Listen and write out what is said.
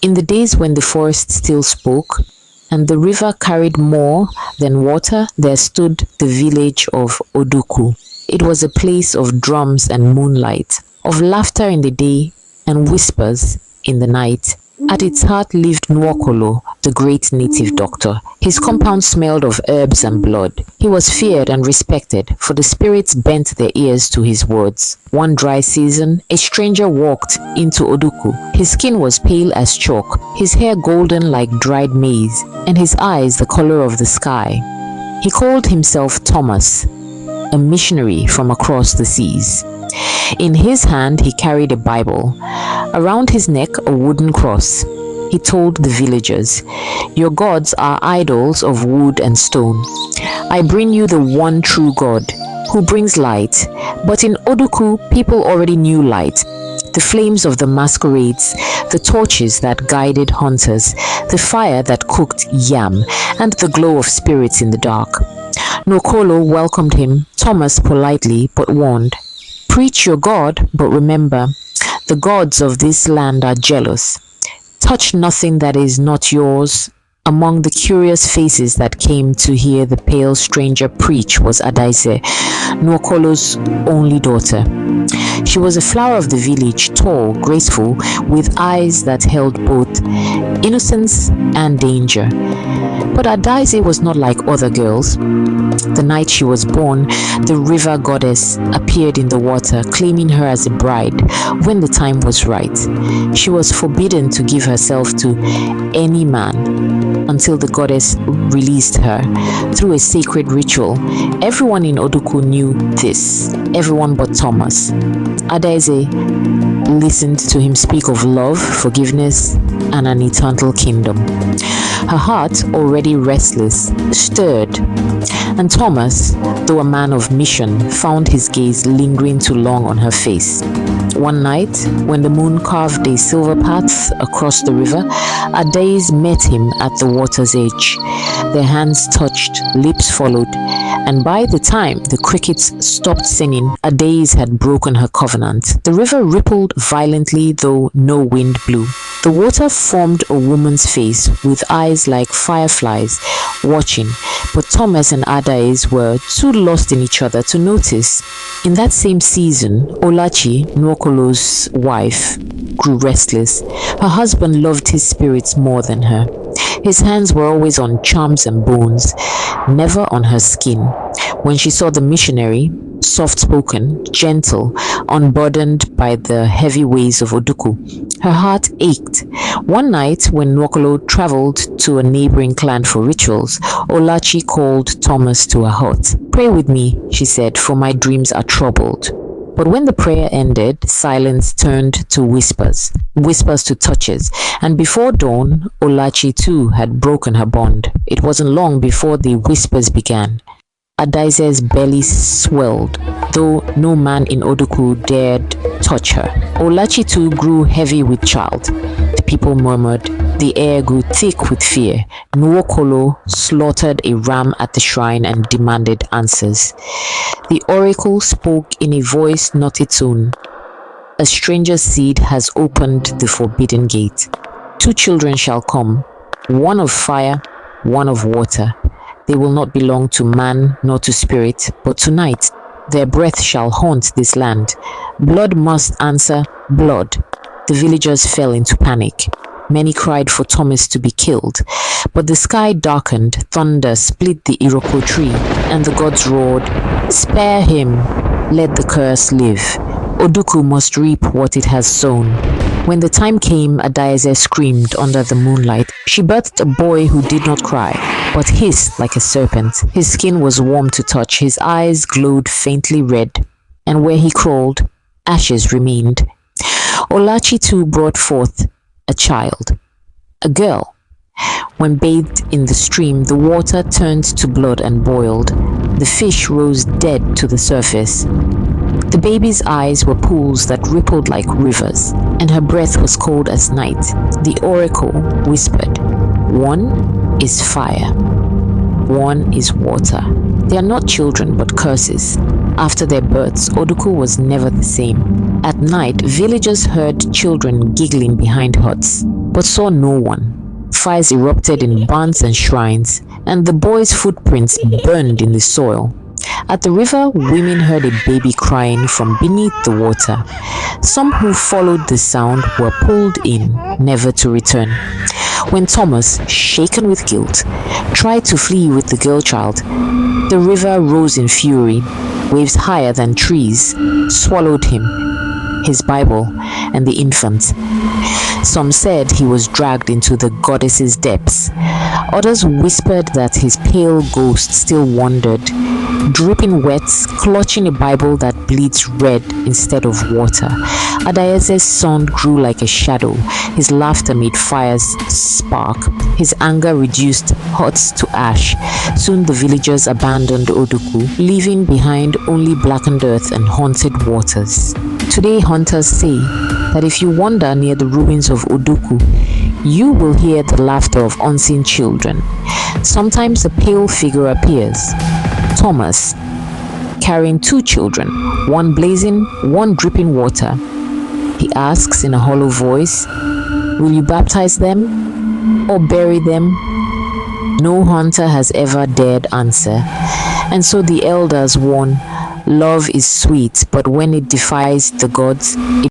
In the days when the forest still spoke, and the river carried more than water, there stood the village of Oduku. It was a place of drums and moonlight, of laughter in the day and whispers in the night. At its heart lived Nwokolo, the great native doctor. His compound smelled of herbs and blood. He was feared and respected, for the spirits bent their ears to his words. One dry season, a stranger walked into Oduku. His skin was pale as chalk, his hair golden like dried maize, and his eyes the color of the sky. He called himself Thomas, a missionary from across the seas. In his hand he carried a Bible. Around his neck a wooden cross. He told the villagers, "Your gods are idols of wood and stone. I bring you the one true God, who brings light." But in Oduku, people already knew light. The flames of the masquerades, the torches that guided hunters, the fire that cooked yam, and the glow of spirits in the dark. Nwokolo welcomed him, Thomas politely but warned, "Preach your God, but remember, the gods of this land are jealous. Touch nothing that is not yours." Among the curious faces that came to hear the pale stranger preach was Adaise, Nwokolo's only daughter. She was a flower of the village, tall, graceful, with eyes that held both innocence and danger. But Adaise was not like other girls. The night she was born, the river goddess appeared in the water, claiming her as a bride when the time was right. She was forbidden to give herself to any man until the goddess released her through a sacred ritual. Everyone in Oduku knew this, everyone but Thomas. Adaise listened to him speak of love, forgiveness, and an eternal kingdom. Her heart, already restless, stirred, and Thomas, though a man of mission, found his gaze lingering too long on her face. One night, when the moon carved a silver path across the river, Adaise met him at the water's edge. Their hands touched, lips followed, and by the time the crickets stopped singing, Adaise had broken her covenant. The river rippled violently, though no wind blew. The water formed a woman's face with eyes like fireflies watching, but Thomas and Adaise were too lost in each other to notice. In that same season, Olachi, Nwokolo's wife, grew restless. Her husband loved his spirits more than her. His hands were always on charms and bones, never on her skin. When she saw the missionary, soft-spoken, gentle, unburdened by the heavy ways of Oduku, her heart ached. One night, when Nwokolo traveled to a neighboring clan for rituals, Olachi called Thomas to her hut. "Pray with me," she said, "for my dreams are troubled." But when the prayer ended, silence turned to whispers, whispers to touches, and before dawn, Olachi too had broken her bond. It wasn't long before the whispers began. Adaise's belly swelled, though no man in Oduku dared touch her. Olachi too grew heavy with child. The people murmured. The air grew thick with fear. Nwokolo slaughtered a ram at the shrine and demanded answers. The oracle spoke in a voice not its own. "A stranger's seed has opened the forbidden gate. 2 children shall come, one of fire, one of water. They will not belong to man nor to spirit, but tonight their breath shall haunt this land. Blood must answer blood." The villagers fell into panic. Many cried for Thomas to be killed, but the sky darkened, thunder split the Iroko tree, and the gods roared, "Spare him, let the curse live. Oduku must reap what it has sown." When the time came, Adaise screamed under the moonlight. She birthed a boy who did not cry, but hissed like a serpent. His skin was warm to touch, his eyes glowed faintly red, and where he crawled, ashes remained. Olachi too brought forth a child, a girl. When bathed in the stream, the water turned to blood and boiled. The fish rose dead to the surface. The baby's eyes were pools that rippled like rivers, and her breath was cold as night. The oracle whispered, "One is fire, one is water. They are not children but curses." After their births, Oduku was never the same. At night, villagers heard children giggling behind huts. but saw no one. Fires erupted in barns and shrines, and the boy's footprints burned in the soil. At the river, women heard a baby crying from beneath the water. Some who followed the sound were pulled in, never to return. When Thomas, shaken with guilt, tried to flee with the girl child, the river rose in fury. Waves higher than trees swallowed him, his Bible, and the infant. Some said he was dragged into the goddess's depths. Others whispered that his pale ghost still wandered, dripping wet, clutching a Bible that bleeds red instead of water. Adaeze's son grew like a shadow. His laughter made fires spark. His anger reduced huts to ash. Soon the villagers abandoned Oduku, leaving behind only blackened earth and haunted waters. Today, hunters say that if you wander near the ruins of Oduku, you will hear the laughter of unseen children. Sometimes a pale figure appears, Thomas, carrying two children, one blazing, one dripping water. He asks in a hollow voice, "Will you baptize them or bury them?" No hunter has ever dared answer, and so the elders warn, love is sweet, but when it defies the gods, it